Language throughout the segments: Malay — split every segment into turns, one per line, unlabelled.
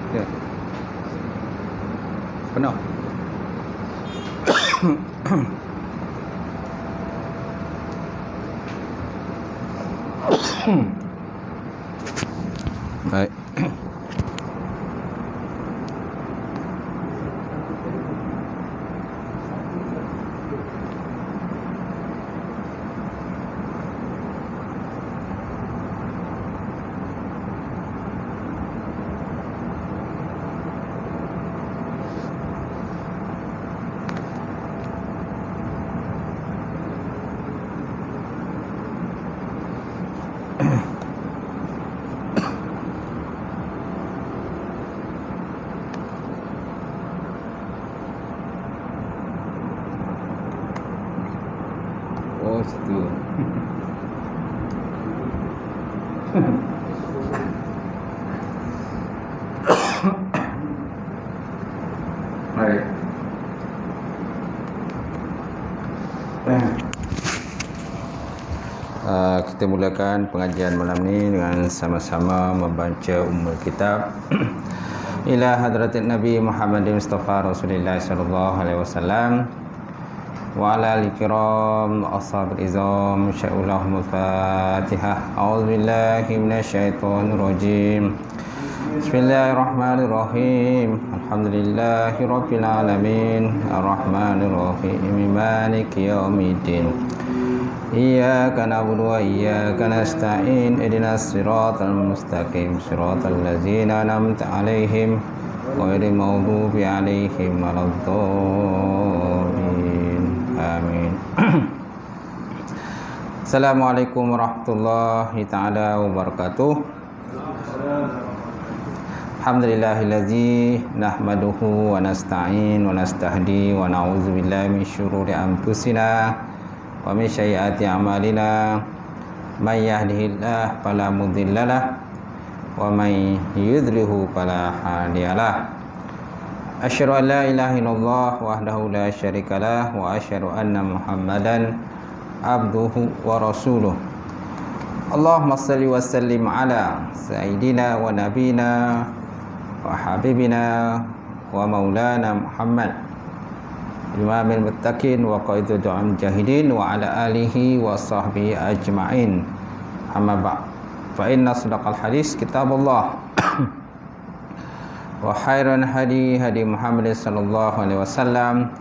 Ya. Penuh. Baik. Oh, situ. Baik. Kita mulakan pengajian malam ni dengan sama-sama membaca Ummul Kitab ila hadratin Nabi Muhammadin Mustafa Rasulullah sallallahu alaihi wasallam wa ala al-kiram ashabil izam sya'ulahumul Fatihah. A'udzubillahi minasyaitonir rajim. Bismillahirrahmanirrahim. Alhamdulillahi rabbil alamin. Arrahmanir rahim. Maliki yaumiddin. Iyyaka na'budu wa iyyaka nasta'in. Ihdinas siratal mustaqim. Siratal ladzina an'amta 'alaihim ghairil maghdubi 'alaihim waladdallin. Amin. Assalamualaikum warahmatullahi taala wabarakatuh. Alhamdulillahillazi nahmaduhu wa nasta'in wa nastahdi wa na'udzu billahi min syururi anfusina wa min sayyiati a'malina. May yahdihillahu fala mudhillalah wa may yudhlilhu fala hadiyalah. Asyhadu an la ilaha illallah wahdahu la syarikalah wa asyhadu anna Muhammadan abduhu wa rasuluh. Allahumma salli wa sallim ala sayyidina wa nabina wa habibina wa maulana Muhammad imamil muttaqin wa qaidul mujahidin wa ala alihi wa sahbihi ajma'in. Amma ba'd. Fa inna sadaqal hadis kitabullah wa khairan hadi Muhammad sallallahu alaihi wasallam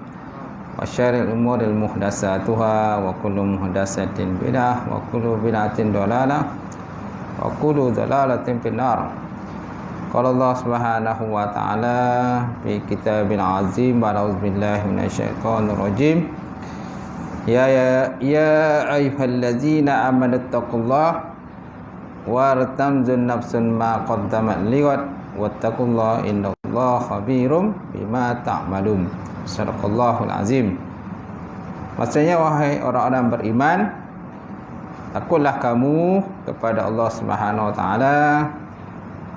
wa syarril umuril muhdatsatuha wa kullu muhdatsatin bid'ah wa kullu bid'atin dhalalah wa kullu dhalalatin finnar. Qala Allah Subhanahu wa ta'ala fi kitabil azim. A'udzu billahi minasyaitonir rajim. Ya ayyuhallazina amanu taqullaha wa tamzun nafsun ma qaddamat liwat wattaqullaha innallaha khabirum bima ta'malun. Sadaqallahul azim. Maksudnya, wahai orang-orang beriman, takutlah kamu kepada Allah Subhanahu wa taala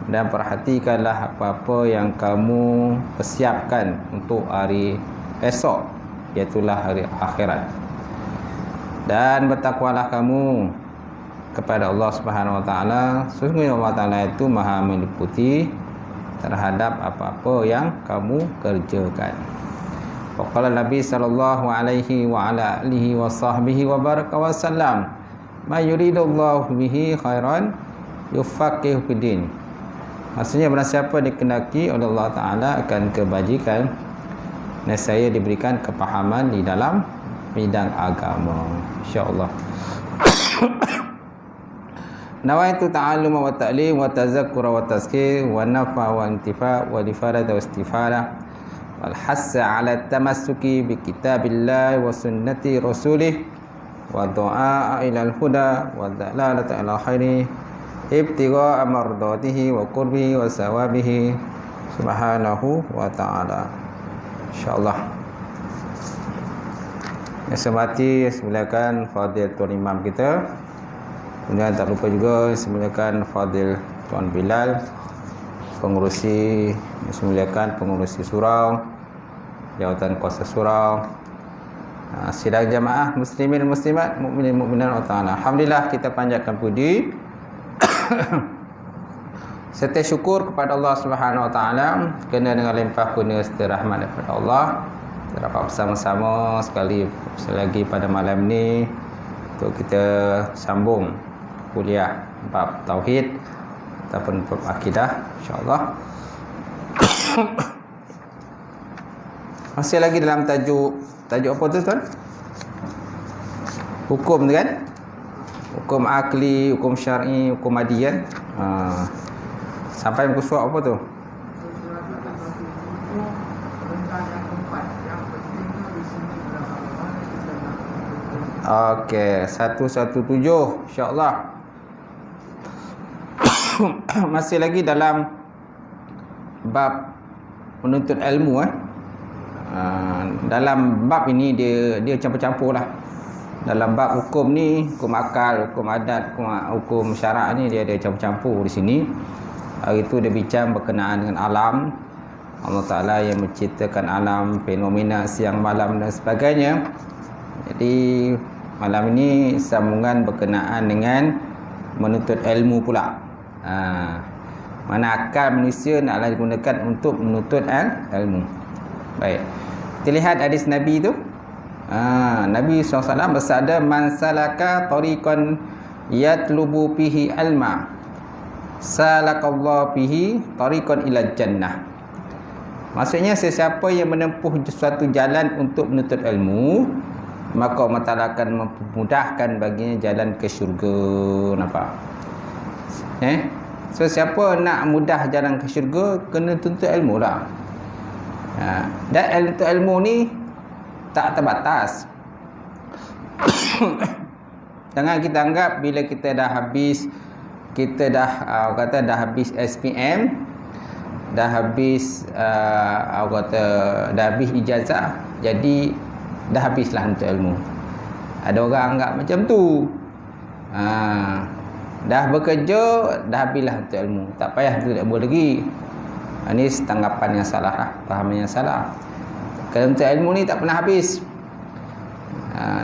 dan perhatikanlah apa-apa yang kamu persiapkan untuk hari esok, iaitulah hari akhirat. Dan bertakwalah kamu kepada Allah Subhanahu wa taala. Sesungguhnya Allah Taala itu Maha meliputi terhadap apa-apa yang kamu kerjakan. Waqala Nabi sallallahu alaihi wa ala alihi wa sahbihi wa baraka wa sallam, "Ma yuridullahu bihi khairan yufaqihu fiddin." Maksudnya, barang siapa dikehendaki oleh Allah Ta'ala akan kebajikan, nescaya diberikan kepahaman di dalam bidang agama, insya-Allah. Nawaitu ta'alluma wa ta'lim wa tazakkura wa tazkir wa nafa wa intifa wa difadata wa istifada wal hassa ala tamassuki bi kitabillah wa sunnati rasulih wa du'a ila al-huda wa dalalata ila khairi ibtigha mardatihi wa qurbihi wa sawabihi subhanahu wa ta'ala, insyaallah. Yang semati semuliakan Fadilatul Imam kita. Kemudian tak lupa juga semuliakan Fadil Tuan Bilal, pengurusi, semuliakan pengurusi surau, jawatan kuasa surau, sidang jamaah muslimin muslimat, mukminin mukminat wa ta'ala. Alhamdulillah, kita panjatkan puji serta syukur kepada Allah Subhanahu Wa Taala kerana dengan limpah kurnia serta rahmat daripada Allah kita dapat bersama-sama sekali lagi pada malam ni untuk kita sambung kuliah bab tauhid ataupun bab akidah, insya-Allah. Masih lagi dalam tajuk apa tu tuan? Hukum tu kan? Hukum akli, hukum syar'i, hukum adi kan? Sampai muka surat apa tu? Okey, 117 insya-Allah. Masih lagi dalam bab menuntut ilmu dalam bab ini dia campur-campur lah. Dalam bab hukum ni, hukum akal, hukum adat, hukum syarak ni dia ada campur-campur di sini. Hari itu dia bincang berkenaan dengan alam. Allah Ta'ala yang menciptakan alam, fenomena siang malam dan sebagainya. Jadi malam ini sambungan berkenaan dengan menuntut ilmu pula. Mana akal manusia naklah digunakan untuk menuntut ilmu. Baik. Kita lihat hadis Nabi tu. Nabi SAW bersabda, man salaka tariqan yatlubu fihi ilma salakallahu fihi tariqan ila jannah. Maksudnya sesiapa yang menempuh suatu jalan untuk menuntut ilmu, maka Allah Ta'ala akan memudahkan baginya jalan ke syurga. Nampak? So siapa nak mudah jalan ke syurga, kena tuntut ilmu lah. Dan ilmu ni tak terbatas. Jangan kita anggap bila kita dah habis, kita dah habis SPM, dah habis dah habis ijazah, jadi dah habislah untuk ilmu. Ada orang anggap macam tu. Dah bekerja, dah habislah untuk ilmu, tak payah tu ilmu lagi. Ini tanggapan yang salah lah, fahaman yang salah. Kalau untuk ilmu ni tak pernah habis.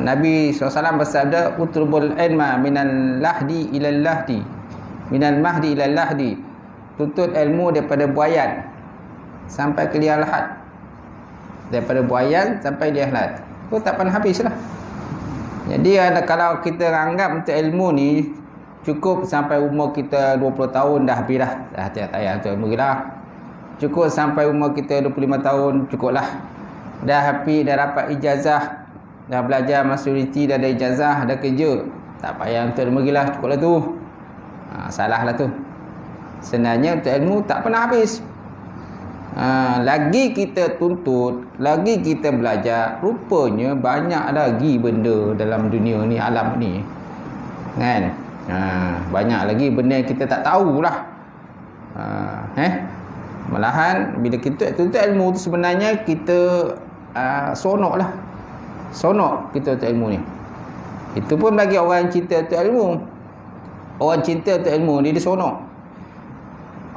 Nabi SAW bersabda, utlubul ilma minal lahdi ilal lahdi, minal mahdi ilal lahdi. Tuntut ilmu daripada buayan sampai ke liang lahat, daripada buayan sampai liang lahat. Tu tak pernah habis lah. Jadi kalau kita anggap untuk ilmu ni cukup sampai umur kita 20 tahun dah habis dah. Dah tak payah untuk ilmu lah. Cukup sampai umur kita 25 tahun, cukuplah. Dah habis, dah dapat ijazah, dah belajar maturiti, dah ada ijazah, dah kerja, tak payah untuk ilmu lah, cukuplah tu. Salah lah tu. Sebenarnya untuk ilmu tak pernah habis. Lagi kita tuntut, lagi kita belajar, rupanya banyak lagi benda dalam dunia ni, alam ni kan. Banyak lagi benda yang kita tak tahulah. Malahan bila kita tuntut ilmu tu sebenarnya kita sonok lah. Sonok kita untuk ilmu ni. Itu pun bagi orang yang cinta untuk ilmu. Orang cinta untuk ilmu dia sonok.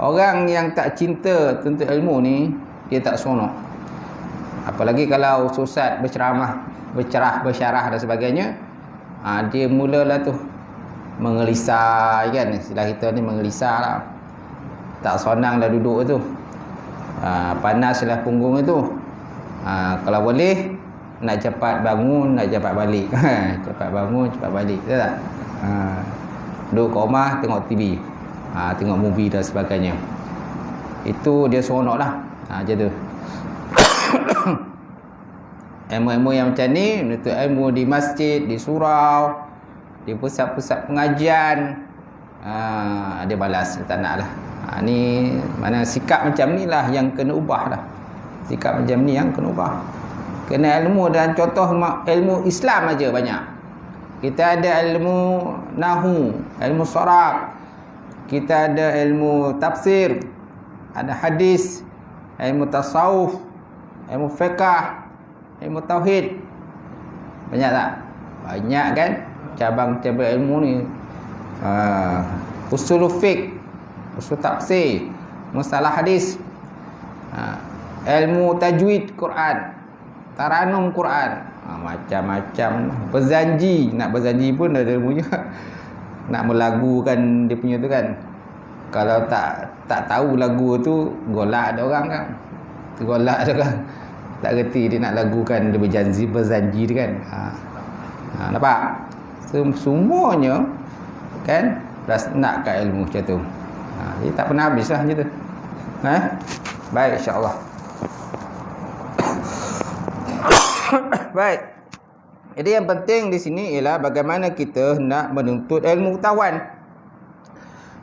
Orang yang tak cinta untuk ilmu ni, dia tak sonok. Apalagi kalau ustaz berceramah, bersyarah dan sebagainya, dia mulalah tu mengelisah kan. Istilah kita ni mengelisah lah. Tak sonang dah duduk tu. Panaslah punggung itu. Kalau boleh nak cepat bangun, nak cepat balik. Cepat bangun, cepat balik. Betul tak? Duduk kat rumah tengok TV. Tengok movie dan sebagainya. Itu dia seronok lah. Macam tu. Ilmu-ilmu yang macam ni, menuntut ilmu di masjid, di surau, di pusat-pusat pengajian, dia balas, tak nak lah. Ni mana sikap macam ni lah yang kena ubah lah. Sikap macam ni yang kena ubah. Kena ilmu, dan contoh ilmu Islam aja banyak. Kita ada ilmu nahu, ilmu sharaf, kita ada ilmu tafsir, ada hadis, ilmu tasawuf, ilmu fiqh, ilmu tauhid. Banyak tak? Banyak kan cabang-cabang ilmu ni. Usul fiqh, usul tafsir, mustalah hadis, ilmu tajwid Quran, taranum Quran, macam-macam. Berzanji, nak berzanji pun ada ilmunya. Nak melagukan dia punya tu kan. Kalau tak tahu lagu tu, golak ada orang kan. Golak ada orang. Tak reti dia nak lagukan, dia berjanji dia kan. Nampak? Semuanya kan nakkan ilmu macam tu. Jadi tak pernah habis lah macam tu. Baik, insya-Allah. Baik. Jadi yang penting di sini ialah bagaimana kita nak menuntut ilmu pengetahuan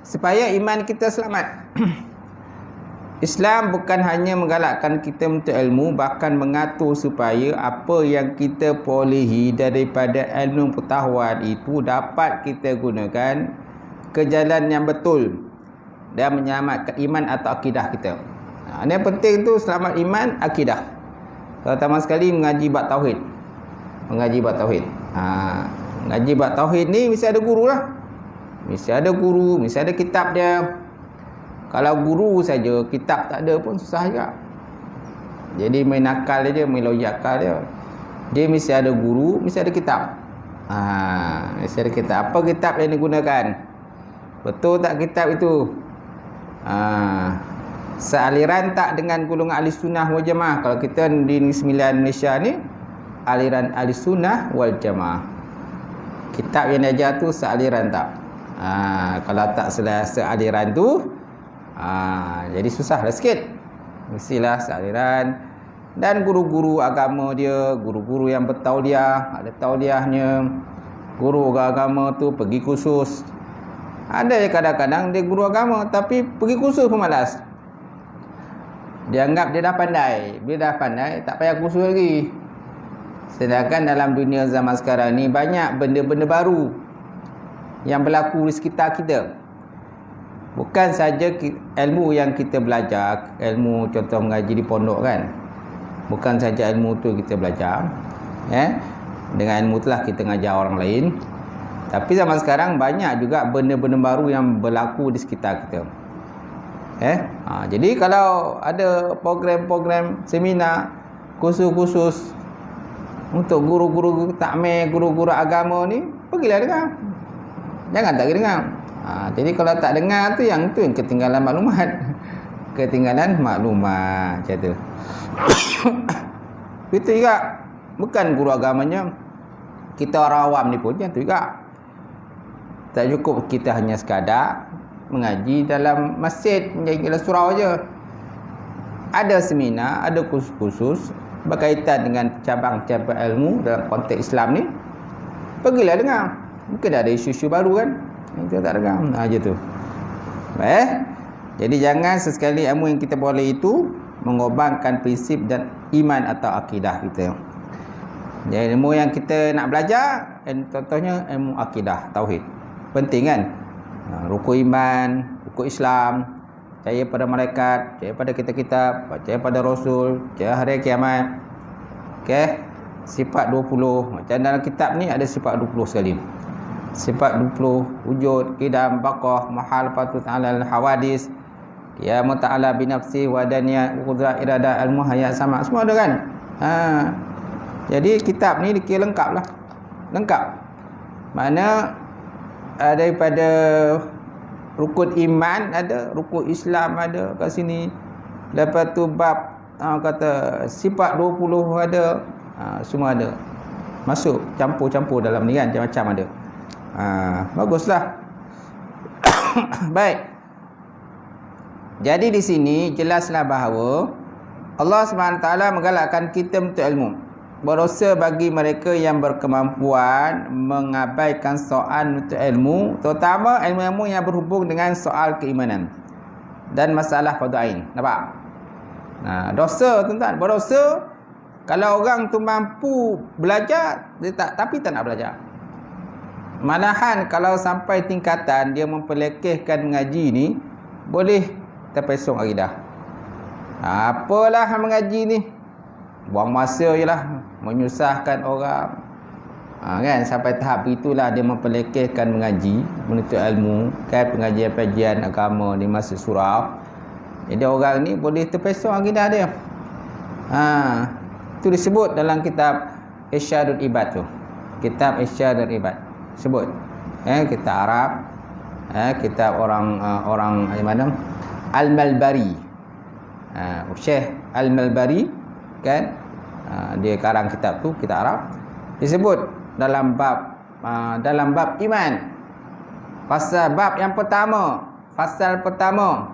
supaya iman kita selamat. Islam bukan hanya menggalakkan kita menuntut ilmu, bahkan mengatur supaya apa yang kita perolehi daripada ilmu pengetahuan itu dapat kita gunakan ke jalan yang betul dan menyelamatkan iman atau akidah kita. Ini yang penting tu, selamat iman, akidah. Terutama sekali mengaji bab tauhid. Mengaji bab tauhid. Mengaji bab tauhid ni mesti ada guru lah. Mesti ada guru, mesti ada kitab dia. Kalau guru saja, kitab tak ada pun susah juga. Jadi main akal dia, main logik akal dia. Dia mesti ada guru, mesti ada kitab. Mesti ada kitab. Apa kitab yang digunakan? Betul tak kitab itu? Sealiran tak dengan golongan ahli sunnah wal jamaah? Kalau kita di Negeri Sembilan Malaysia ni, aliran ahli sunnah wal jamaah. Kitab yang diajar tu sealiran tak? Kalau tak sealiran tu, jadi susah lah sikit. Mestilah sealiran. Dan guru-guru agama dia, guru-guru yang bertauliah, ada tauliahnya. Guru agama tu pergi kursus. Ada yang kadang-kadang dia guru agama tapi pergi kursus pun malas. Dia anggap dia dah pandai. Bila dah pandai, tak payah kursus lagi. Sedangkan dalam dunia zaman sekarang ni banyak benda-benda baru yang berlaku di sekitar kita. Bukan saja ilmu yang kita belajar, ilmu contoh mengaji di pondok kan. Bukan saja ilmu tu kita belajar. Dengan ilmu itulah kita ngajar orang lain. Tapi zaman sekarang banyak juga benda-benda baru yang berlaku di sekitar kita. Jadi kalau ada program-program seminar, kursus-kursus untuk guru-guru takmir, guru-guru agama ni, pergilah dengar. Jangan tak pergi dengar. Jadi kalau tak dengar tu yang ketinggalan maklumat. Ketinggalan maklumat macam tu. Itu juga bukan guru agamanya, kita orang awam ni pun macam tu juga. Tak cukup kita hanya sekadar mengaji dalam masjid, menjadi dalam surau je. Ada seminar, ada kursus-kursus berkaitan dengan cabang-cabang ilmu dalam konteks Islam ni, pergilah dengar. Mungkin ada isu-isu baru kan, kita tak dengar. Je tu. Jadi jangan sesekali ilmu yang kita boleh itu mengorbankan prinsip dan iman atau akidah kita. Jadi ilmu yang kita nak belajar, contohnya ilmu akidah, tauhid. Penting kan? Rukun iman, rukun Islam, percaya pada malaikat, percaya pada kitab-kitab, percaya pada Rasul, percaya hari kiamat. Sifat 20. Macam dalam kitab ni ada sifat 20 sekali. Sifat 20, wujud, qidam, baqah, mahal, patut, alal, hawadis, qiyamah ta'ala binafsi, wadaniyat, qudrat, iradah, al-muhayyat, sama. Semua ada kan? Jadi kitab ni dikira lengkap lah. Lengkap. Mana daripada rukun iman ada, rukun Islam ada kat sini. Lepas tu bab kata sifat 20 ada. Semua ada. Masuk campur-campur dalam ni kan, macam-macam ada. Baguslah. Baik. Jadi di sini jelaslah bahawa Allah SWT menggalakkan kita untuk ilmu. Berdosa bagi mereka yang berkemampuan mengabaikan soal untuk ilmu, terutama ilmu-ilmu yang berhubung dengan soal keimanan dan masalah fardu ain. Nampak? Dosa tuan-tuan, berdosa kalau orang tu mampu belajar dia tapi tak nak belajar. Malahan kalau sampai tingkatan dia memperlekehkan mengaji ni, boleh terpesong akidah. Apalah mengaji ni? Buang masa je lah, menyusahkan orang. Kan sampai tahap itulah dia memperlekehkan mengaji, menuntut ilmu, kan pengajian-pengajian agama di masa surau. Jadi orang ni boleh terpesong akidah dia. Itu disebut dalam kitab Irsyadul Ibad tu. Kitab Irsyadul Ibad sebut. Kitab Arab Kitab orang mana? Al-Malbari. Syekh Al-Malbari kan, dia karang kitab tu, kitab Arab. Disebut dalam bab iman. Pasal bab yang pertama, fasal pertama,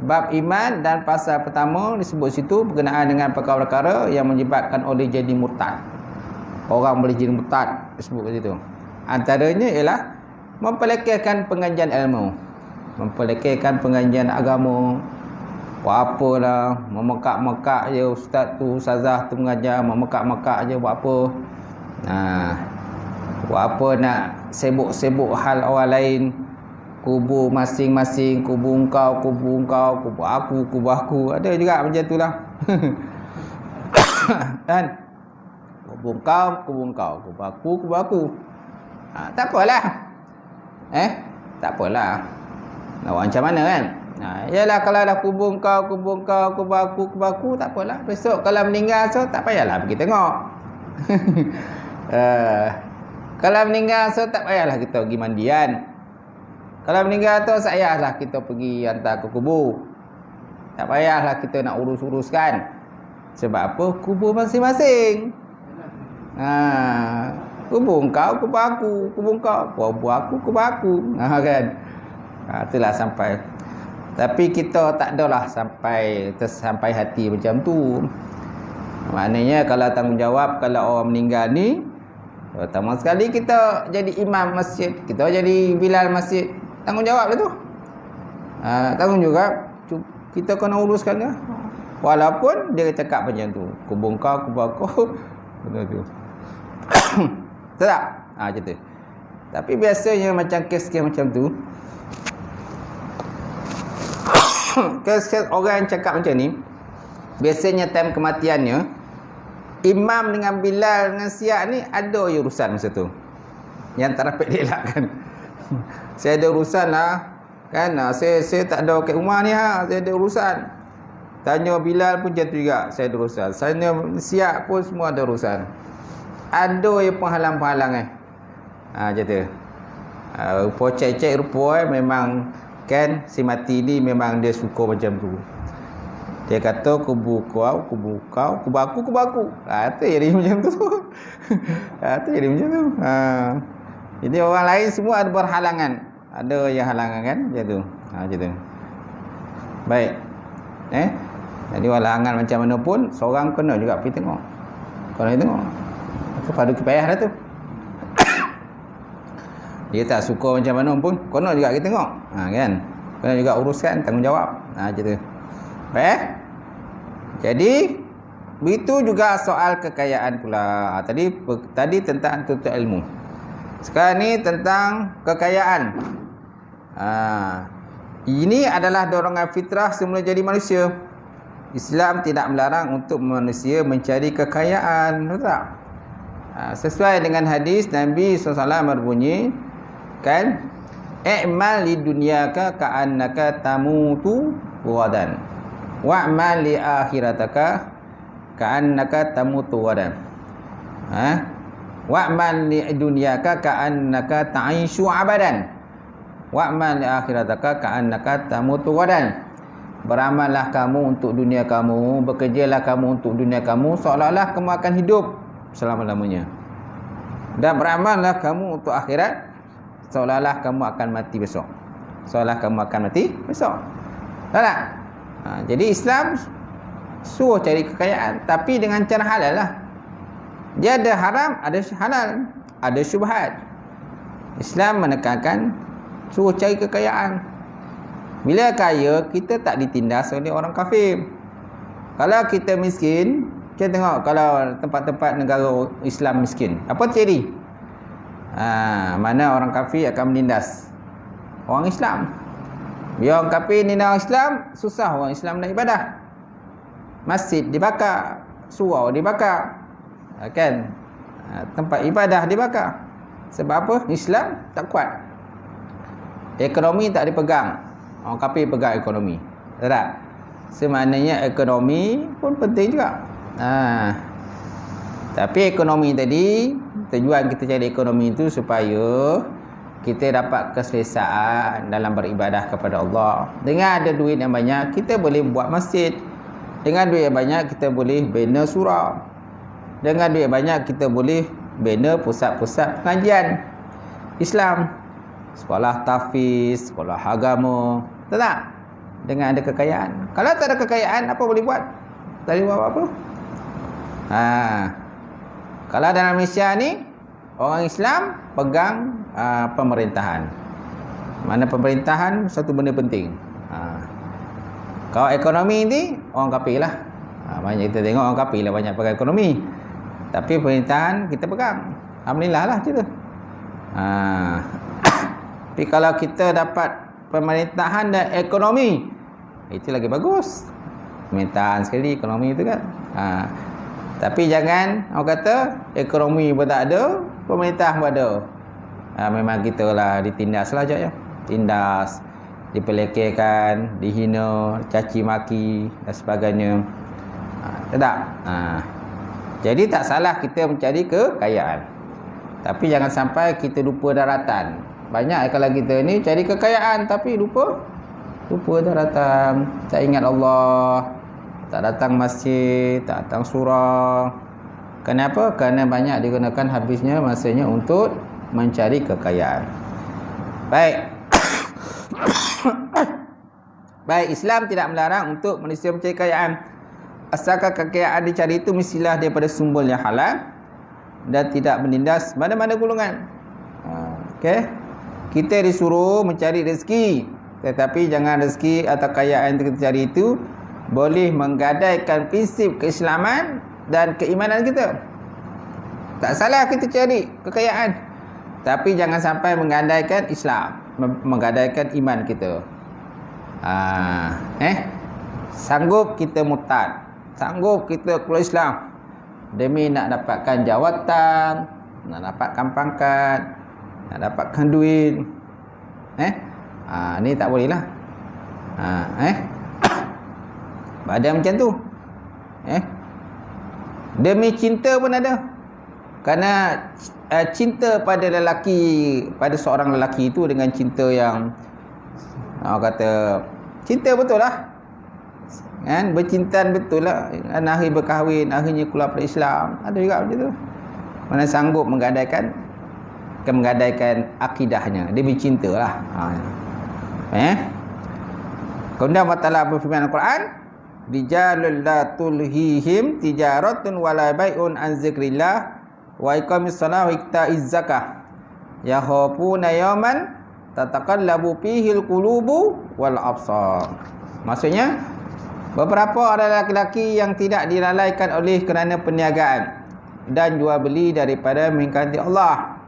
bab iman, dan pasal pertama disebut situ berkenaan dengan perkara-perkara yang menyebabkan oleh jadi murtad. Orang boleh jadi murtad, disebut kat situ. Antaranya ialah mempelekehkan pengajian ilmu, mempelekehkan pengajian agama, buat apalah, memekak-mekak je ustaz tu, ustazah tu mengajar, memekak-mekak je buat apa. Buat apa nak sibuk-sibuk hal orang lain, kubur masing-masing, kubur engkau, kubur aku, kubur aku. Ada juga macam tu lah. Kan? Kubur engkau, kubur aku. Tak apalah. Tak apalah. Nak buat macam mana kan? Yalah, kalau dah kubur engkau, kubur aku, tak apalah. Besok kalau meninggal so tak payahlah pergi tengok. Kalau meninggal so tak payahlah kita pergi mandian. Kalau meninggal tu tak payahlah kita pergi hantar ke kubur. Tak payahlah kita nak urus-uruskan. Sebab apa? Kubur masing-masing. Kubur engkau, kubur aku, kubur engkau, kubur aku, kubur aku. Kan? Itulah sampai. Tapi kita tak adalah sampai hati macam tu. Maknanya kalau tanggungjawab, kalau orang meninggal ni, pertama sekali kita jadi imam masjid, kita jadi bilal masjid. Tanggungjawab lah tu. Tanggungjawab kita kena uruskan dia. Walaupun dia cakap macam tu, kubur kau, kubur aku. Benda tu. Betul tak? Macam tu. Tapi biasanya macam kes-kes macam tu, kes-kes orang yang cakap macam ni, biasanya time kematiannya, imam dengan bilal dengan siap ni ada urusan masa tu. Yang tak dapat dielakkan. Saya ada urusan lah. Kan? Saya tak ada kat rumah ni ha. Saya ada urusan. Tanya bilal pun macam tu juga. Saya ada urusan. Saya siap pun semua ada urusan. Ada yang penghalang-penghalang macam tu. Rupa cek-cek rupa memang kan si mati ni memang dia suka macam tu. Dia kata kubur kau, kubur kau, kubur aku, kubur aku. Itu jadi macam tu. Itu jadi macam tu. Jadi orang lain semua ada berhalangan. Ada yang halangan kan macam tu. Macam tu. Baik. Jadi halangan macam mana pun seorang kena juga pergi tengok. Kena tengok. Itu fardu kifayah dah tu. Dia tak suka macam mana pun kena juga kita tengok. Kan? Kena juga uruskan tanggungjawab. Macam tu. Baik. Jadi begitu juga soal kekayaan pula. Tadi tentang tuntut ilmu. Sekarang ni tentang kekayaan. Ini adalah dorongan fitrah semula jadi manusia. Islam tidak melarang untuk manusia mencari kekayaan. Betul tak? Sesuai dengan hadis Nabi SAW berbunyi, kan? I'mal li dunyaka ka'annaka tamutu ghadan. Wa'mal li akhirataka ka'annaka tamutu ghadan. Wa'mal li dunyaka ka'annaka ta'ishu abadan. Wa'mal li akhirataka ka'annaka tamutu ghadan. Beramallah kamu untuk dunia kamu, bekerjalah kamu untuk dunia kamu seolah-olah kamu akan hidup selama-lamanya. Dan beramallah kamu untuk akhirat seolah-olah kamu akan mati besok. Seolah kamu akan mati besok. Tak? Jadi Islam suruh cari kekayaan, tapi dengan cara halal lah. Dia ada haram, ada halal, ada syubhat. Islam menekankan suruh cari kekayaan. Bila kaya, kita tak ditindas oleh orang kafir. Kalau kita miskin, kita tengok kalau tempat-tempat negara Islam miskin, apa terjadi? Mana orang kafir akan menindas orang Islam. Bila orang kafir nindas orang Islam, susah orang Islam nak ibadah. Masjid dibakar, surau dibakar, kan? Tempat ibadah dibakar. Sebab apa? Islam tak kuat. Ekonomi tak dipegang. Orang kafir pegang ekonomi. Tak? Semaknanya ekonomi pun penting juga. Tapi ekonomi tadi, tujuan kita cari ekonomi itu supaya kita dapat keselesaan dalam beribadah kepada Allah. Dengan ada duit yang banyak, kita boleh buat masjid. Dengan duit yang banyak, kita boleh bina surau. Dengan duit yang banyak, kita boleh bina pusat-pusat pengajian Islam, sekolah tahfiz, sekolah agama. Betul tak? Dengan ada kekayaan. Kalau tak ada kekayaan, apa boleh buat? Tak boleh buat apa-apa. Kalau dalam Malaysia ni, orang Islam pegang pemerintahan. Mana pemerintahan satu benda penting. Kalau ekonomi ni, orang kafir lah. Banyak kita tengok orang kafir lah banyak pegang ekonomi. Tapi pemerintahan kita pegang. Alhamdulillah lah macam tu. Tapi kalau kita dapat pemerintahan dan ekonomi, itu lagi bagus. Pemerintahan sekali, ekonomi itu kan. Tapi jangan orang kata ekonomi pun tak ada, pemerintah pun ada. Memang kita lah ditindas lah je ya. Tindas, dipelekehkan, dihina, caci maki dan sebagainya. Tak? Jadi tak salah kita mencari kekayaan. Tapi jangan sampai kita lupa daratan. Banyak kalau kita ni cari kekayaan tapi lupa daratan. Tak ingat Allah, tak datang masjid, tak datang surau. Kenapa? Kerana banyak digunakan habisnya masanya untuk mencari kekayaan. Baik. Baik, Islam tidak melarang untuk manusia mencari kekayaan. Asalkan kekayaan dicari itu mestilah daripada sumber yang halal dan tidak menindas mana-mana golongan. Okey. Kita disuruh mencari rezeki, tetapi jangan rezeki atau kekayaan yang kita cari itu boleh menggadaikan prinsip keislaman dan keimanan kita. Tak salah kita cari kekayaan, tapi jangan sampai menggadaikan Islam, menggadaikan iman kita. Sanggup kita murtad, sanggup kita keluar Islam demi nak dapatkan jawatan, nak dapatkan pangkat, nak dapatkan duit. Ni tak boleh lah. Ada macam tu. Demi cinta pun ada. Kerana cinta pada lelaki, pada seorang lelaki itu dengan cinta yang kata cinta betul lah. Kan? Bercintaan betul lah. Akhir berkahwin, akhirnya keluar pada Islam. Ada juga macam tu. Mana sanggup menggadaikan akidahnya. Dia bercinta lah. Kemudian Allah Ta'ala berfirman Al-Quran, rijalul la tulhihim tijaratun wala bai'un an zikrillah wa iqamis salah wa iqta'iz zakah yakhafuna yawman tataqallabu fihil qulubu wal absar. Maksudnya beberapa orang lelaki yang tidak dilalaikan oleh kerana perniagaan dan jual beli daripada mengingkari Allah,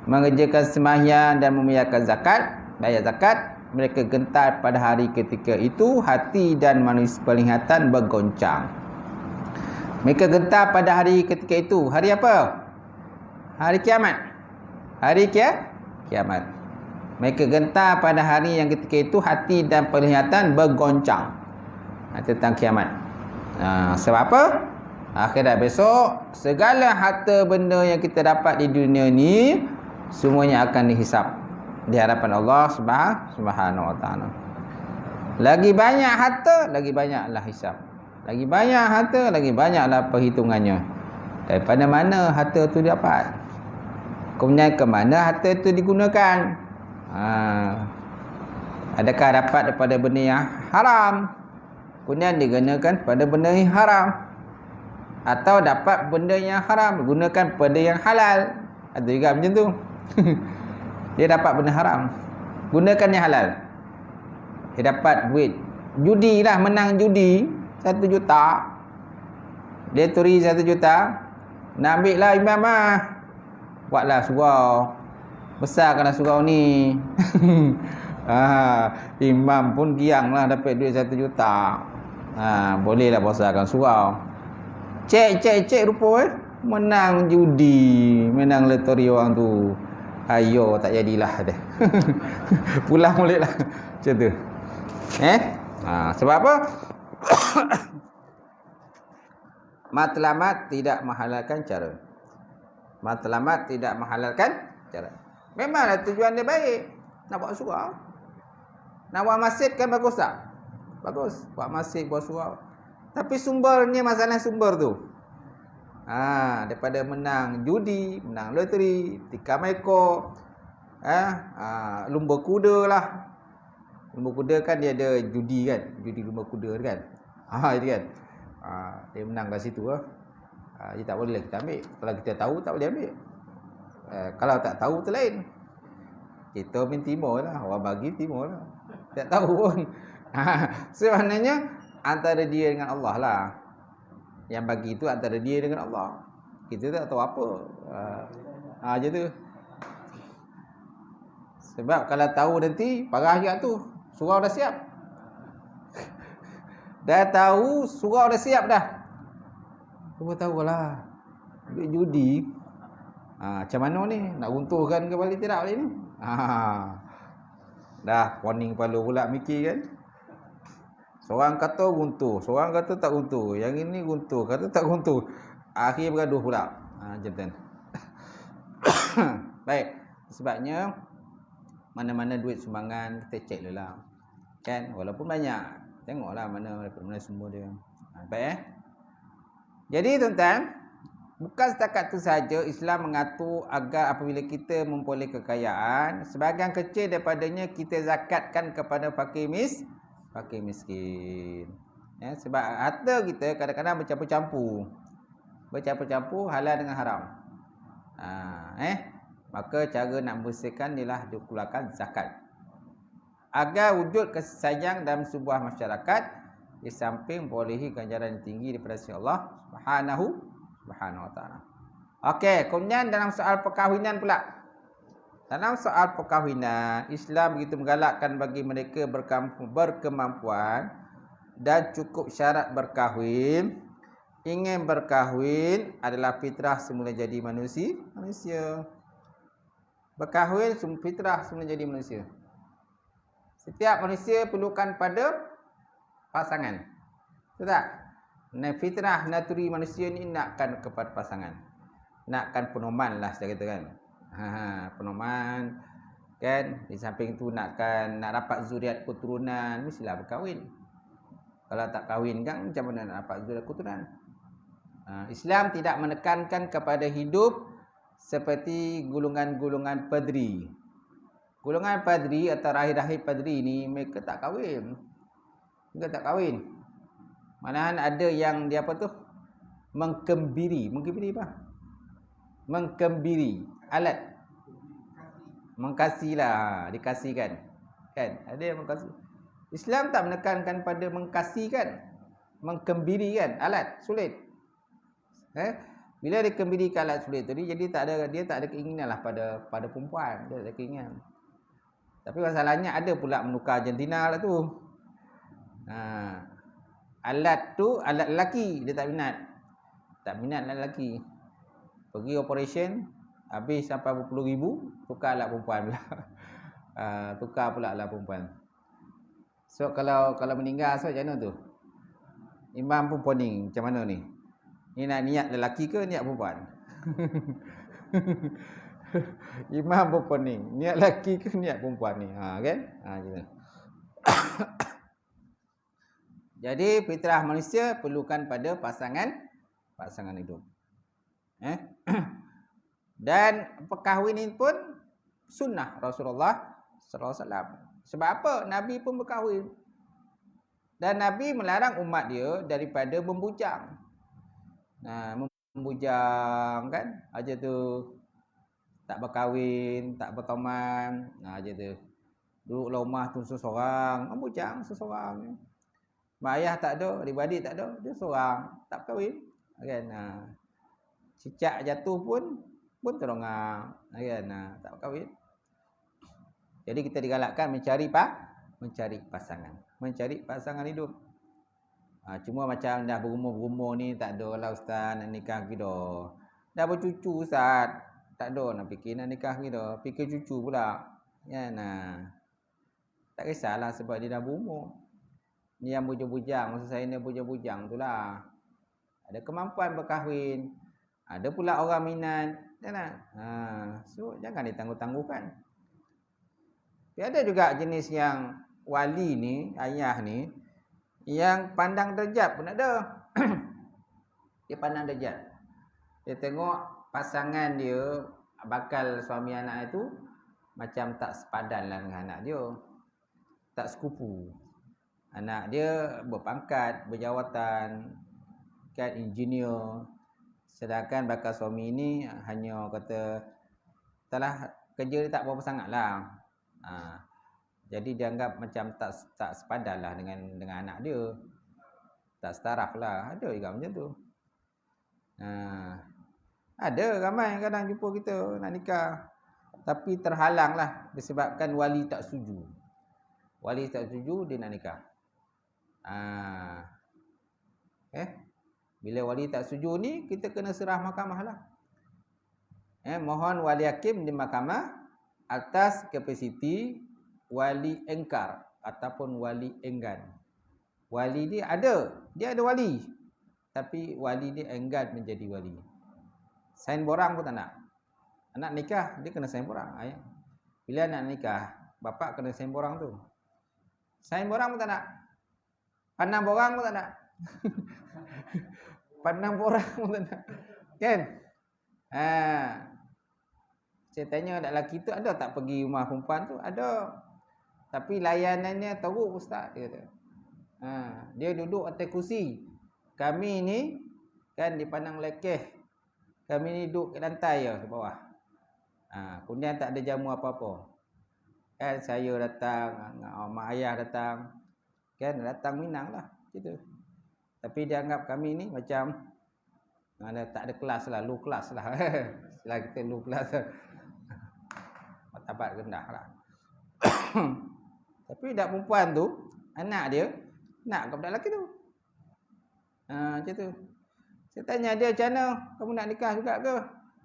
mengerjakan sembahyang dan membayarkan zakat, bayar zakat, mereka gentar pada hari ketika itu, hati dan manusia penglihatan bergoncang. Mereka gentar pada hari ketika itu. Hari apa? Hari kiamat. Hari kiamat. Mereka gentar pada hari yang ketika itu, hati dan penglihatan bergoncang. Tentang kiamat. Sebab apa? Akhirat besok, segala harta benda yang kita dapat di dunia ni semuanya akan dihisap di hadapan Allah Subhanahu wa taala. Lagi banyak harta, lagi banyaklah hisap. Lagi banyak harta, lagi banyaklah perhitungannya. Daripada mana harta tu dapat? Kemudian ke mana harta tu digunakan? Adakah dapat daripada benda yang haram, kemudian digunakan pada benda yang haram, atau dapat benda yang haram digunakan pada yang halal? Ada juga macam tu. Dia dapat benda haram, gunakan yang halal. Dia dapat duit judi lah, menang judi 1 juta, dia turi 1 juta, nak ambil lah imam lah, buatlah surau, besarkanlah surau ni. Imam pun giang lah dapat duit 1 juta. Bolehlah besarkan surau. Cek rupa menang judi, menang loteri orang tu. Ayo, tak jadilah dia. Pulang balik lah. Macam tu. Sebab apa? Matlamat tidak menghalalkan cara. Matlamat tidak menghalalkan cara. Memanglah tujuan dia baik. Nak buat surau. Nak buat masjid kan bagus tak? Bagus. Buat masjid, buat surau. Tapi sumbernya, masalah sumber tu. Daripada menang judi, menang loteri, tikam ekor, lumba kuda lah. Lumba kuda kan dia ada judi kan, judi lumba kuda kan. Itu kan. Dia menang kat situ lah. Dia tak boleh kita ambil. Kalau kita tahu tak boleh ambil. Kalau tak tahu tu lain. Kita main timur lah, orang bagi timur lah. Tak tahu pun. Sebenarnya antara dia dengan Allah lah. Yang bagi itu antara dia dengan Allah. Kita tak tahu apa. Macam tu. Sebab kalau tahu nanti parah juga tu. Surau dah siap. Dah tahu surau dah siap dah. Cuba tahu lah. Duit judi. Macam mana ni? Nak runtuhkan ke balik tidak balik ni? Dah warning kepala pula mikir kan. Seorang kata runtuh, seorang kata tak runtuh. Yang ini runtuh, kata tak runtuh. Akhir bergaduh pula. Macam tu. Baik. Sebabnya mana-mana duit sumbangan kita cek dulu lah. Kan? Walaupun banyak. Tengoklah mana sumber dia. Baik Jadi tuan-tuan, bukan setakat itu saja Islam mengatur agar apabila kita memperoleh kekayaan, sebahagian kecil daripadanya kita zakatkan kepada fakir miskin. Sebab harta kita kadang-kadang bercampur-campur. Bercampur-campur halal dengan haram. Maka cara nak membersihkan ialah dikeluarkan zakat. Agar wujud kasih sayang dalam sebuah masyarakat, di samping bolehi ganjaran yang tinggi daripada sisi Allah Subhanahu wa taala. Okey, kemudian dalam soal perkahwinan pula. Dalam soal perkahwinan, Islam begitu menggalakkan bagi mereka berkemampuan dan cukup syarat berkahwin. Ingin berkahwin adalah fitrah semula jadi manusia. Berkahwin fitrah semula jadi manusia. Setiap manusia perlukan pada pasangan. Betul tak? Fitrah naturi manusia ni nakkan kepada pasangan. Nakkan penoman lah saya kata kan. Penoman kan. Di samping tu nak dapat zuriat keturunan, mestilah berkahwin. Kalau tak kahwin kan macam mana nak dapat zuriat keturunan? Islam tidak menekankan kepada hidup seperti golongan-golongan padri. Golongan padri atau rahib-rahib padri ni mereka tak kahwin. Mereka tak kahwin. Malahan ada yang dia apa tu? Mengkembiri. Mengkembiri apa? Mengkembiri. Alat. Mengkasih lah. Dikasihkan. Kan? Ada yang mengkasih. Islam tak menekankan pada mengkasihkan. Mengkembiri kan? Alat. Sulit. Bila dikembirikan alat sulit tadi, jadi dia tak ada keinginan lah pada perempuan. Dia tak ada keinginan. Tapi masalahnya ada pula menukar jantina lah tu. Alat tu alat lelaki, dia tak minat. Tak minat alat lelaki. Pergi operation habis sampai berpuluh ribu, tukar alat perempuan pula. Tukar pula alat perempuan. So kalau meninggal so macam mana tu? Imam pun poning macam mana ni? Ni nak niat lelaki ke niat perempuan? Imam pun poning, niat lelaki ke niat perempuan ni? Kan? Gitu. Jadi fitrah manusia perlukan pada pasangan hidup. Dan perkahwinan pun sunnah Rasulullah sallallahu alaihi wasallam. Sebab apa? Nabi pun berkahwin. Dan Nabi melarang umat dia daripada membujang. Membujang kan? Aja tu tak berkahwin, tak berteman, aja tu. Duduk rumah tu seseorang, membujang seseorang. Mak ayah tak ada, adik-beradik tak ada, dia seorang, tak berkahwin. Kan? Cicak jatuh pun terongang, kan? Tak berkahwin. Jadi kita digalakkan mencari pasangan hidup. Cuma macam dah berumur ni tak ada lah ustaz nak nikah gitu. Dah bercucu ustaz, tak ada nak fikir nak nikah gitu. Fikir cucu pula. Ya tak kisahlah sebab dia dah berumur. Ni yang bujang-bujang, maksud saya ni bujang-bujang itulah. Ada kemampuan berkahwin, ada pula orang minat So jangan ditangguh-tangguhkan. Tapi ada juga jenis yang wali ni, ayah ni, yang pandang derajat pun ada. Dia pandang derajat. Dia tengok pasangan dia, bakal suami anak itu macam tak sepadan lah dengan anak dia, tak sekupu. Anak dia berpangkat, berjawatan, kan, engineer, sedangkan bakal suami ini hanya kata taklah, kerja dia tak berapa sangat lah. Jadi dia anggap macam tak sepadan lah dengan anak dia, tak setaraf lah. Ada juga macam tu. Ada ramai kadang jumpa kita nak nikah, tapi terhalang lah disebabkan wali tak setuju. Wali tak setuju, dia nak nikah. Bila wali tak setuju ni, kita kena serah mahkamah lah. Mohon wali hakim di mahkamah atas kapasiti wali engkar ataupun wali enggan. Wali dia ada wali, tapi wali dia enggan menjadi wali. Sain borang pun tak nak. Anak nikah, dia kena sain borang. Bila anak nikah, bapak kena sain borang tu. Sain borang pun tak nak. Pandang borang pun tak nak. Pandang borang pun tak nak. Kan? Saya tanya anak lelaki tu, ada tak pergi rumah perempuan tu? Ada. Tapi layanannya teruk, ustaz, dia kata. Dia duduk atas kursi. Kami ni kan dipandang lekeh. Kami ni duduk ke lantai je, ke bawah. Kemudian tak ada jamu apa-apa. Kan saya datang, mak ayah datang. Kan datang Minang lah, gitu. Tapi dia anggap kami ni macam tak ada kelas lah, low kelas lah. Setelah kita low kelas lah. Martabat rendah lah. Tapi dak perempuan tu, anak dia nak ke budak lelaki tu. Macam tu. Saya tanya dia, macam mana kamu nak nikah juga ke?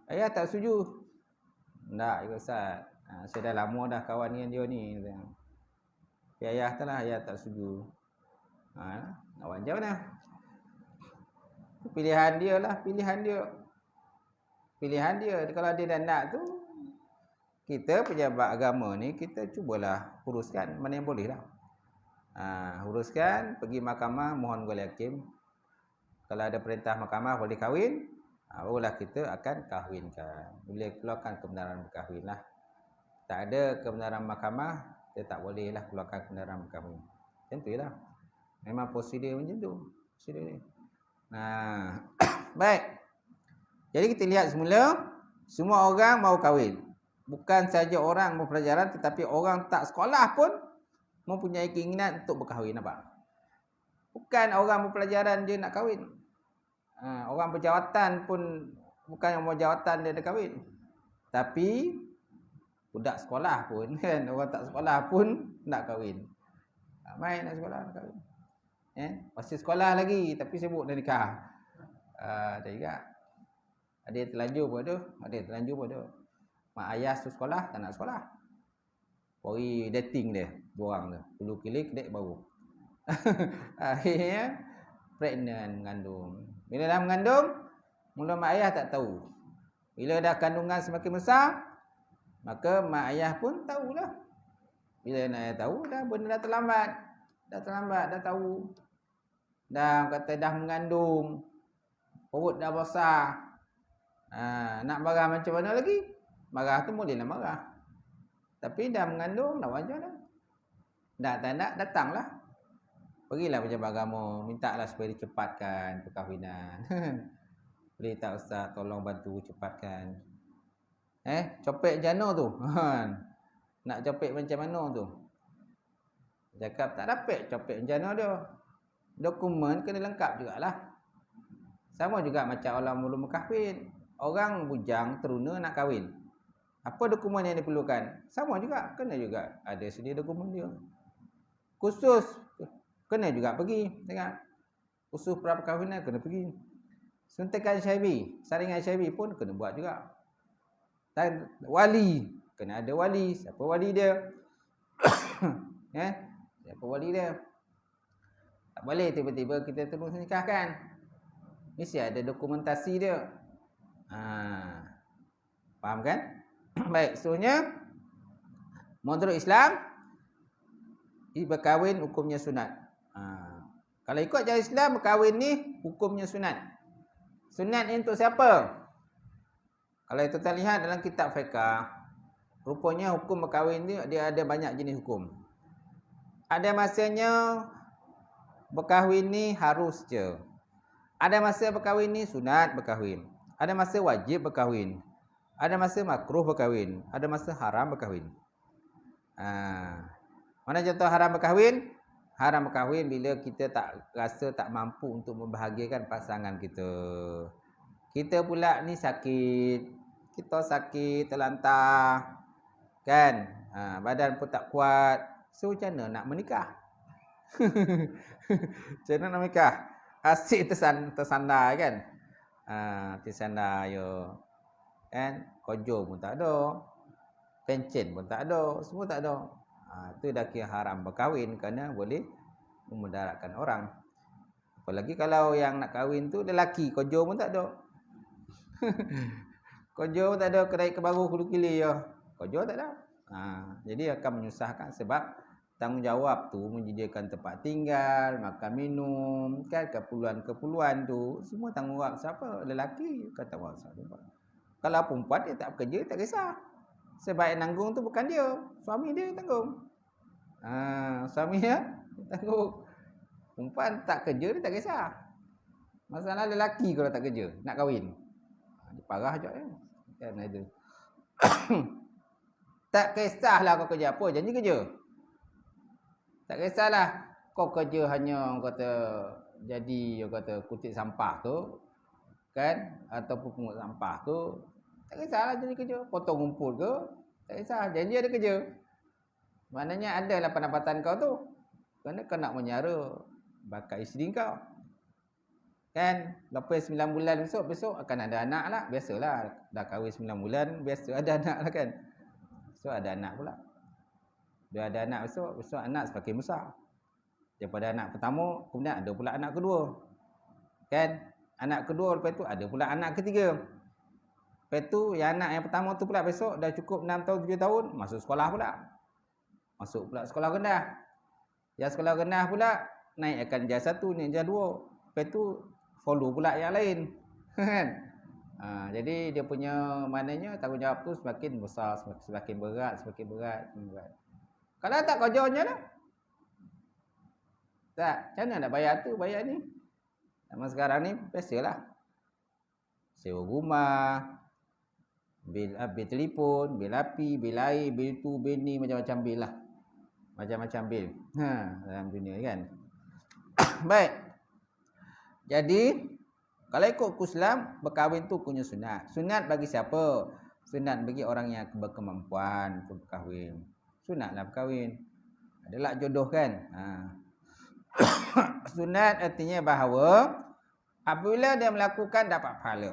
Ayah tak setuju. Tak, ya Ustaz. Saya dah lama dah kawan dengan dia ni. Tapi ayah tu lah, ayah tak setuju. Nak buat macam mana? Pilihan dia lah, pilihan dia. Pilihan dia. Kalau dia dah nak tu, kita pejabat agama ni, kita cubalah uruskan mana yang boleh lah. Uruskan, pergi mahkamah, mohon wali hakim. Kalau ada perintah mahkamah boleh kahwin, barulah kita akan kahwinkan. Boleh keluarkan kebenaran berkahwin lah. Tak ada kebenaran mahkamah, kita tak boleh lah keluarkan kebenaran berkahwin. Macam tu lah. Memang prosedur macam tu. Prosedur ni. Baik. Jadi kita lihat semula, semua orang mahu kahwin. Bukan saja orang berpelajaran, tetapi orang tak sekolah pun mempunyai keinginan untuk berkahwin. Nampak? Bukan orang berpelajaran dia nak kahwin. Orang berjawatan pun bukan yang berjawatan dia nak kahwin. Tapi budak sekolah pun kan, orang tak sekolah pun nak kahwin. Main nak sekolah nak kahwin. Masih sekolah lagi tapi sibuk nak nikah. Ada juga. Ada yang terlanjur pun ada, ada yang terlanjur pun ada. Mak ayah tu sekolah, tak nak sekolah. Pori dating dia, dua orang tu. Dulu kilik dek baru. Akhirnya pregnant, mengandung. Bila dah mengandung, mula mak ayah tak tahu. Bila dah kandungan semakin besar, maka mak ayah pun tahulah. Bila nak ayah tahu, dah benda dah terlambat. Dah tahu. Dah kata dah mengandung. Perut dah besar. Nak marah macam mana lagi? Marah tu bolehlah marah. Tapi dah mengandung, nak macam mana? Tak nak, datanglah. Pergilah pejabat agama, mintalah supaya dicepatkan perkahwinan. Boleh tak Ustaz, tolong bantu cepatkan. Copek jana tu. Nak copek macam mana tu? Cakap tak dapat copek jana dia. Dokumen kena lengkap jugalah. Sama juga macam orang belum berkahwin. Orang bujang teruna nak kahwin. Apa dokumen yang diperlukan? Sama juga, kena juga ada sedia dokumen dia. Khusus kena juga pergi tengok. Usul pra perkahwinan kena pergi. Suntikan HIV, saringan HIV pun kena buat juga. Dan wali, kena ada wali. Siapa wali dia? Siapa wali dia? Tak boleh tiba-tiba kita terus nikahkan. Mesti ada dokumentasi dia. Faham kan? Baik, seterusnya menurut Islam berkahwin hukumnya sunat. Kalau ikut cara Islam, berkahwin ni hukumnya sunat. Sunat ni untuk siapa? Kalau kita lihat dalam kitab fiqh, rupanya hukum berkahwin ni dia ada banyak jenis hukum. Ada masanya berkahwin ni harus je. Ada masa berkahwin ni sunat berkahwin. Ada masa wajib berkahwin. Ada masa makruh berkahwin. Ada masa haram berkahwin. Mana contoh haram berkahwin? Haram berkahwin bila kita tak rasa tak mampu untuk membahagiakan pasangan kita. Kita pula ni sakit. Kita sakit, terlantar. Kan? Badan pun tak kuat. So macam mana nak menikah? Macam mana nak menikah? Asyik tersandar kan? Tersandar yo. Kan? Kojo pun tak ada. Pencen pun tak ada. Semua tak ada. Itu dah kira haram berkahwin kerana boleh memudaratkan orang. Apalagi kalau yang nak kahwin tu lelaki, kojo pun tak ada. Kojo pun tak ada, kedai kebaru kudu kili ya. Kojo tak ada. Jadi akan menyusahkan sebab tanggungjawab tu menyediakan tempat tinggal, makan minum, kan keperluan-keperluan tu semua tanggungjawab siapa? Lelaki kata tanggungjawab siapa. Kalau perempuan dia tak bekerja tak kisah. Sebab yang nanggung tu bukan dia, suami dia yang tanggung. Suami dia tanggung. Perempuan tak kerja dia tak kisah. Masalah lelaki kalau tak kerja nak kahwin. Dia parah je kan ada. Tak kisahlah kau kerja apa, janji kerja. Tak kisahlah kau kerja hanya orang kata jadi orang kata kutip sampah tu kan, ataupun pungut sampah tu, tak kisahlah jadi kerja, potong rumput ke, tak kisah, janji ada kerja. Maknanya adalah pendapatan kau tu. Kerana kau nak menyara bakat isteri kau. Kan, lepas 9 bulan besok akan ada anak lah, biasalah dah kahwin 9 bulan biasa ada anak lah kan. So ada anak pula. Dia ada anak besok anak semakin besar. Daripada anak pertama, kemudian ada pula anak kedua. Kan? Anak kedua, lepas tu ada pula anak ketiga. Lepas tu, yang anak yang pertama tu pula besok dah cukup 6 tahun, 7 tahun, masuk sekolah pula. Masuk pula sekolah rendah. Yang sekolah rendah pula, naikkan darjah 1, naik darjah 2. Lepas tu, follow pula yang lain. Kan? Jadi, dia punya maknanya tanggungjawab tu semakin besar, semakin berat. Kalau tak kerjanya lah. Tak, macam mana nak bayar tu, bayar ni? Zaman sekarang ni, biasalah. Sewa rumah, bil telefon, bil api, bil air, bil tu, bil ni, macam-macam bil lah. Macam-macam bil. Dalam dunia kan. Baik. Jadi, kalau ikut Islam, berkahwin tu punya sunat. Sunat bagi siapa? Sunat bagi orang yang berkemampuan untuk berkahwin. Sunatlah berkahwin. Adalah jodoh kan? Sunat artinya bahawa apabila dia melakukan dapat pahala.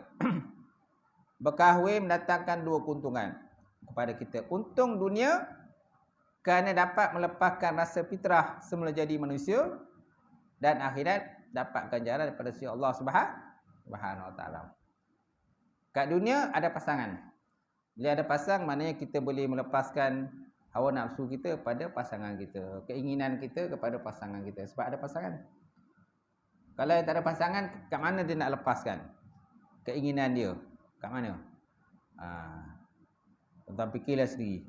Berkahwin mendatangkan 2 keuntungan kepada kita. Untung dunia kerana dapat melepaskan rasa fitrah semula jadi manusia, dan akhirat dapat ganjaran daripada sisi Allah Subhanahu Wa Taala. Kat dunia ada pasangan. Bila ada pasang, maknanya kita boleh melepaskan hawa nafsu kita pada pasangan kita, keinginan kita kepada pasangan kita, sebab ada pasangan. Kalau yang tak ada pasangan, kat mana dia nak lepaskan keinginan dia? Kat mana? Tuan-tuan fikirlah sendiri.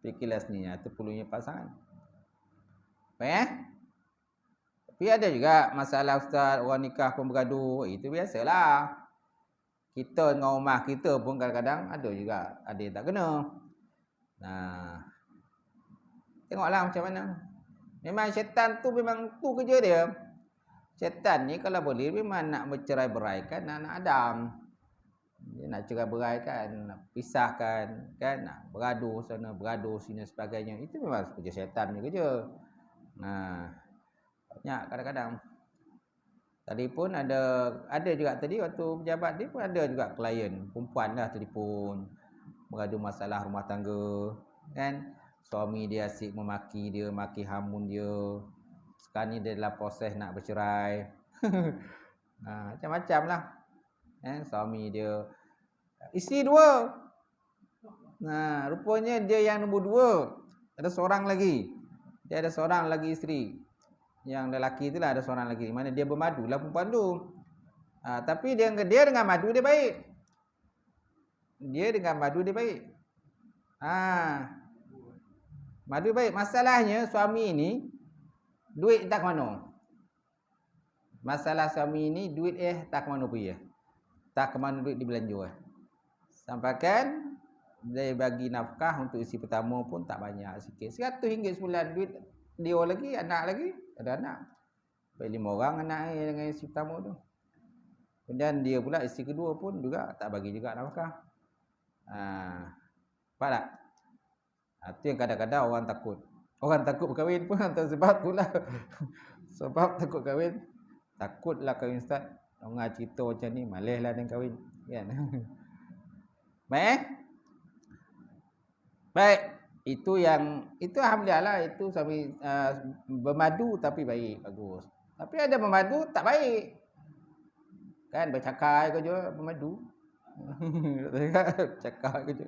Fikirlah sendiri. Itu perlunya pasangan. Baik. Tapi ada juga masalah ustaz, orang nikah pun bergaduh. Itu biasalah. Kita dengan rumah kita pun kadang-kadang ada juga, ada yang tak kena. Tengoklah macam mana. Memang syaitan tu memang tu kerja dia. Syaitan ni kalau boleh memang nak bercerai-beraikan anak Adam. Dia nak cerai-beraikan, nak pisahkan, kan, nak bergaduh sana, bergaduh sini sebagainya. Itu memang kerja syaitan ni kerja. Banyak kadang-kadang. Tadi pun ada juga tadi waktu pejabat dia pun ada juga klien perempuan dah telefon bergaduh masalah rumah tangga, kan. Suami dia asyik memaki dia, maki hamun dia. Sekarang ni dia dalam proses nak bercerai. Macam-macam lah. Suami dia, isteri 2. Nah, rupanya dia yang nombor 2. Ada seorang lagi. Dia ada seorang lagi isteri. Yang lelaki itulah ada seorang lagi. Mana dia bermadu lah perempuan tu. Tapi dia dengan madu dia baik. Dia dengan madu dia baik. Madu baik. Masalahnya suami ni duit tak ke mana. Masalah suami ni duit tak ke mana pergi. Tak ke mana duit dibelanja. Sampaikan dia bagi nafkah untuk isi pertama pun tak banyak, sikit. RM100 sebulan duit dia lagi, anak lagi, ada anak. Baik 5 orang anak dengan isi pertama tu. Kemudian dia pula isi kedua pun juga tak bagi juga nafkah. Nampak tak? Itu yang kadang-kadang orang takut. Orang takut berkahwin pun antara sebab tu lah. Sebab takut kahwin. Takutlah kahwin ustaz. Orang cerita macam ni, malaslah dengan kahwin. Kan? Baik. Itu alhamdulillah lah. Itu suami bermadu tapi baik, bagus. Tapi ada bermadu tak baik. Kan bercakap ke je bermadu. Cakap ke je.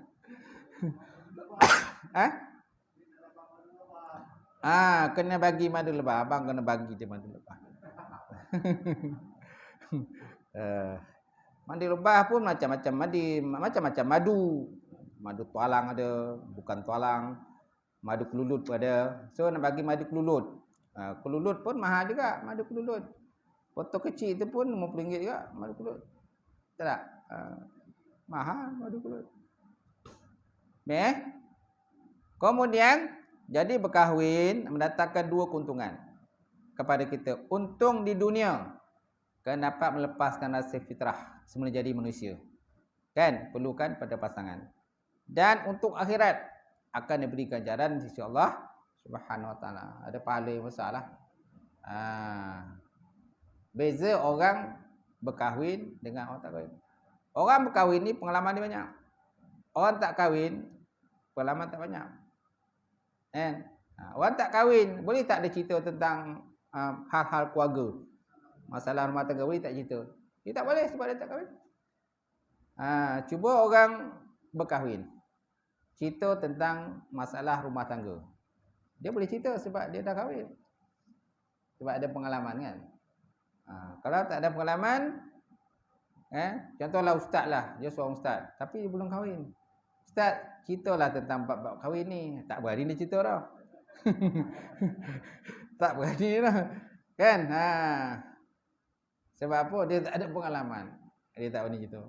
Kena bagi madu lebah. Abang kena bagi dia madu lebah. Mandi lebah pun macam-macam macam-macam madu. Madu tualang ada, bukan tualang. Madu kelulut pun ada. So nak bagi madu kelulut. Kelulut pun mahal juga madu kelulut. Botol kecil tu pun RM50 juga madu kelulut. Betul tak? Mahal madu kelulut. Kemudian jadi berkahwin mendatangkan 2 keuntungan kepada kita. Untung di dunia kerana dapat melepaskan rasa fitrah semula jadi manusia. Kan? Perlukan pada pasangan. Dan untuk akhirat akan diberi ganjaran sisi Allah Subhanahu Wa Taala. Ada pahala yang besar lah. Beza orang berkahwin dengan orang tak kahwin. Orang berkahwin ni pengalaman dia banyak. Orang tak kahwin pengalaman tak banyak. Orang tak kahwin boleh tak dia cerita tentang hal-hal keluarga, masalah rumah tangga, boleh tak cerita? Dia tak boleh sebab dia tak kahwin. Cuba orang berkahwin cerita tentang masalah rumah tangga, dia boleh cerita sebab dia dah kahwin, sebab ada pengalaman kan. Kalau tak ada pengalaman, contohlah ustaz lah, dia seorang ustaz tapi dia belum kahwin. Ustaz, ceritalah tentang bab-bab kahwin ni. Tak berani dia cerita dah. Tak berani dah. Kan? Sebab apa? Dia tak ada pengalaman. Dia tak berani cerita.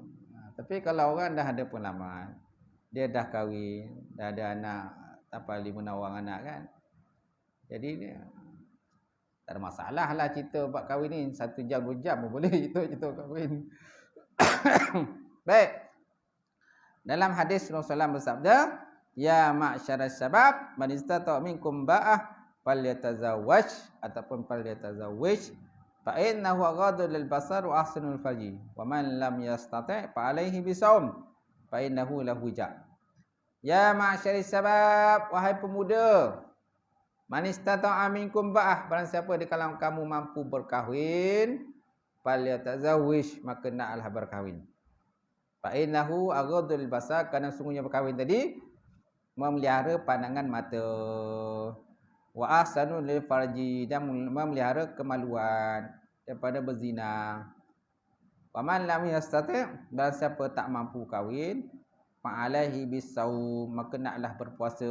Tapi kalau orang dah ada pengalaman, dia dah kahwin, dah ada anak, tak apa 5-6 orang anak kan. Jadi dia tak ada masalah lah cerita bab kahwin ni. 1 jam 2 jam pun boleh cerita kahwin. Baik. Dalam hadis Rasulullah bersabda, ya ma'syaras syabab man istata' minkum ba'ah falyatazawwaj ataupun falyatazawwaj fa innahu aghaddu lil basar wa ahsanul farji wa man lam yastati' fa alaihi bisawm fa innahu lahu wija. Ya ma'syaras syabab, wahai pemuda, man istata' minkum ba'ah, barang siapa di kalangan kamu mampu berkahwin, falyatazawwaj, maka naklah berkahwin. Fa innahu aghadul basar, kerana sungguhnya berkahwin tadi memelihara pandangan mata, wa ahsanul lil farji, dan memelihara kemaluan daripada berzina. Wa man lam yastati', dan siapa tak mampu kahwin, fa alaihi bisawm, maka naklah berpuasa.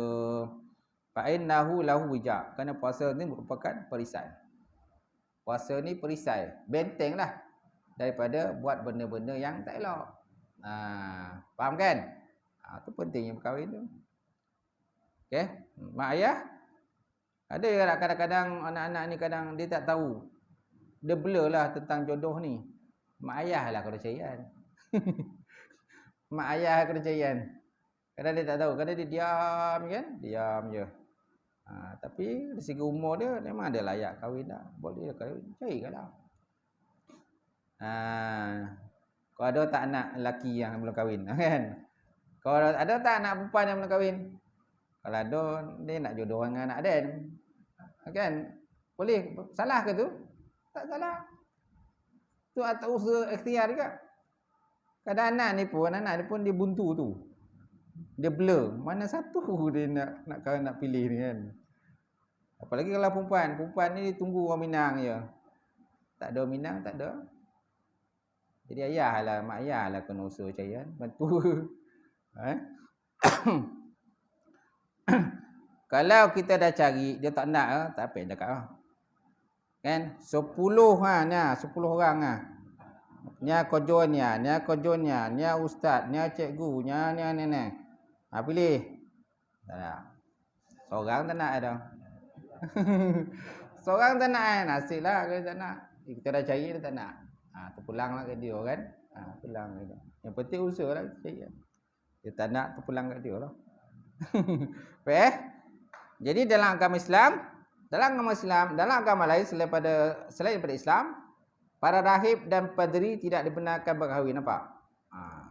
Fa innahu lahu wija, kerana puasa ni merupakan perisai. Puasa ni perisai, bentenglah daripada buat benda-benda yang tak elok. Faham kan? Itu pentingnya berkahwin tu. Okey, mak ayah ada kadang-kadang anak-anak ni kadang dia tak tahu. Dia blur lah tentang jodoh ni. Mak ayah lah kepercayaan. Mak ayah kepercayaan. Kadang dia tak tahu, kadang dia diam kan? Diam je. Tapi dari segi umur dia memang dia layak kahwin dah. Boleh dia kahwin, carilah. Kalau ada tak anak lelaki yang belum kahwin kan? Kalau ada tak anak perempuan yang belum kahwin? Kalau ada, dia nak jodoh dengan anak dia kan? Boleh, salah ke tu? Tak salah. Tu atas usaha ikhtiar juga. Kadang anak ni pun dia buntu tu. Dia blur. Mana satu dia nak pilih ni kan. Apalagi kalau perempuan ni tunggu orang Minang je. Tak ada orang Minang, tak ada. Jadi mak ayah lah kena usaha cari kan. Bantu. Kalau kita dah cari, dia tak nak, tak apa cakap lah. Kan? 10 orang lah. Nya kojonya, nya ustaz, nya cikgu, nya. Pilih. Tak nak. Seorang tak nak dah. Seorang tak nak nasib lah kalau tak nak. Kita dah cari dia tak nak. Terpulanglah ke dia kan. Pulang ke dia. Yang penting usaha lah cari. Dia tak nak terpulang kat dia lah. Jadi dalam agama Islam, dalam agama lain selain daripada Islam, para rahib dan padri tidak dibenarkan berkahwin. Nampak?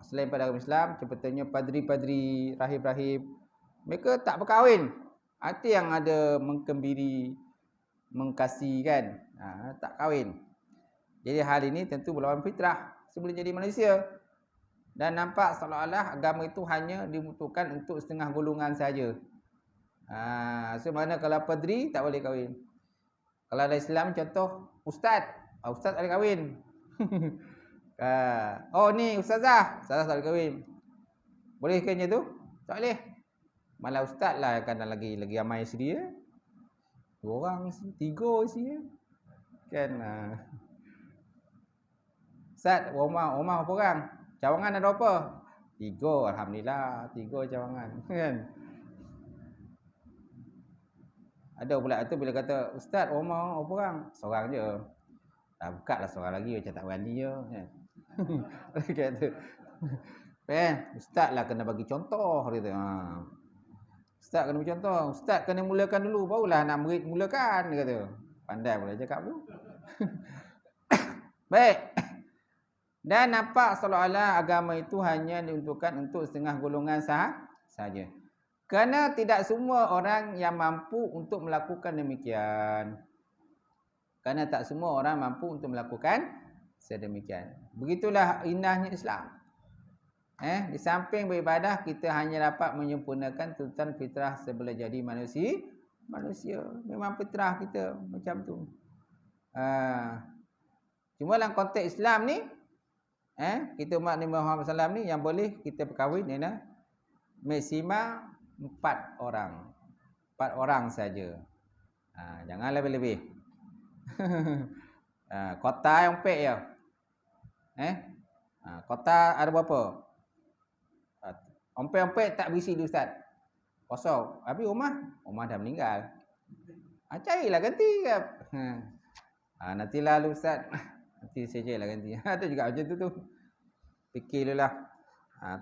Selain pada agama Islam, contohnya padri-padri, rahib-rahib, mereka tak berkahwin. Itu yang ada mengkembiri, mengkasih kan. Tak kahwin. Jadi hal ini tentu berlawan fitrah sebelum jadi manusia. Dan nampak seolah-olah agama itu hanya dibutuhkan untuk setengah golongan saja. Semana kalau padri tak boleh kahwin. Kalau ada Islam contoh ustaz boleh kahwin. Ni ustazah tak boleh kahwin. Boleh ke macam tu? Tak boleh. Malah ustaz lah kan lagi ramai isteri ya. 2 orang, 3 isteri ya. Kan Ustaz, rumah berapa orang? Cawangan ada berapa? 3, alhamdulillah, 3 cawangan kan. Ada pula tu bila kata ustaz rumah berapa orang? Seorang je. Buka lah seorang lagi macam tak berani je kan. Kata ustaz lah kena bagi contoh dia. Ustaz kena bagi contoh. Ustaz kena mulakan dulu barulah nak murid mulakan dia kata. Pandai pula cakap tu. Baik. Dan nampak seolah-olah agama itu hanya diuntukkan untuk setengah golongan sahaja. Kerana tidak semua orang yang mampu untuk melakukan demikian. Kerana tak semua orang mampu untuk melakukan sedemikian. Begitulah indahnya Islam. Di samping beribadah, kita hanya dapat menyempurnakan tuntutan fitrah sebelum jadi manusia. Memang fitrah kita macam tu. Cuma dalam konteks Islam ni, kita umat Nabi Muhammad SAW ni yang boleh kita berkahwin maksimal 4 orang. 4 orang saja. Jangan lebih-lebih. Kota yang pek ya. Kota ada berapa? Ompek-ompek tak berisi di ustaz. Kosong. Habis rumah dah meninggal. Carilah ganti ke. Nantilah lu ustaz. Nanti saja lah ganti. Ada juga macam tu. Fikir dulu lah.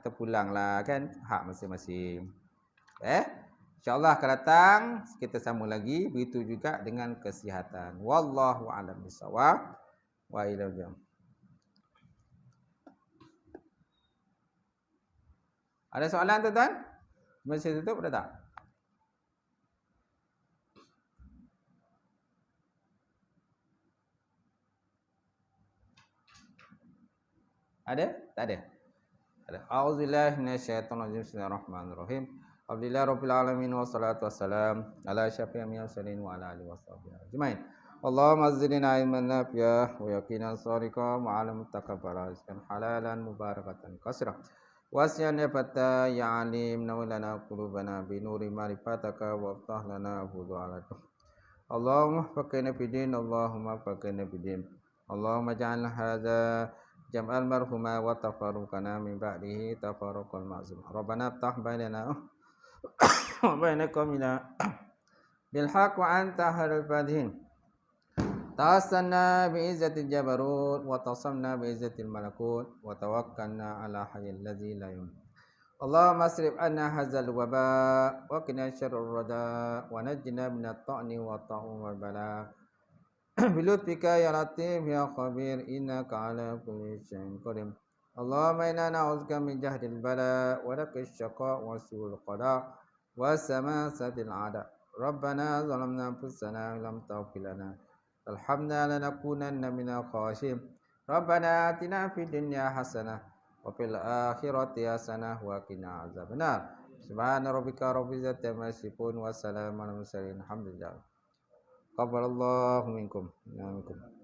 Terpulanglah kan. Hak masing-masing. InsyaAllah akan datang. Kita sambung lagi. Begitu juga dengan kesihatan. Wallahu a'lam bishawab. Wa ila jam. Ada soalan tuan-tuan? Masih tutup ada tak? Ada? Tak ada? Ada. A'udzubillahi minasyaitonir rajim. Bismillahirrahmanirrahim. Alhamdulillah rabbil alamin wassalatu wassalam ala asyrafil mursalin wa ala alihi washabbihi ajmain. Allahumma zidna ilman nafi'a wa yaqinan sadiqan wa 'ilman mutaqabbala rizqan halalan mubarakatan katsira. Wasiyan ya fata ya alim nawlana qulubana bi nuri ma'rifataka wa aftah lana abwaaba. Allahumma faqina fid-din, Allahumma faqina fid-din. Allahumma ja'al hadza jam'al marhuma wa tafarruqana min ba'dihi tafarruqal ma'zum. Rabbana iftah bainana wa baina qaumina bil haqq wa anta khairul fatihin. Ta'assanna bi izzatil jabarut wa tasamna bi izzatil malakut wa tawakkalna ala hayyil ladzi la yamut. Allahumma asrif anna hadzal waba wa qina syarrul rada wa najjina minat ta'ni wa ta'un wal bala. Bilutfika ya latif ya khabir innaka ala kulli syai'in qadir. Allahumma inna na'udzubika min jahdil bala wa dakish syaqa wa su'il qada wa samasatil ada. Rabbana zalamna anfusana wa lam taghfir lana tarhamna lanakunanna minal khasirin. Rabbana atina fid dunya hasanah wa fil akhirati hasanah wa qina azabannar. Subhana rabbika rabbil izzati amma yasifun wa salamun alal mursalin. Alhamdulillah. Qabbalallahu minkum. Minkum.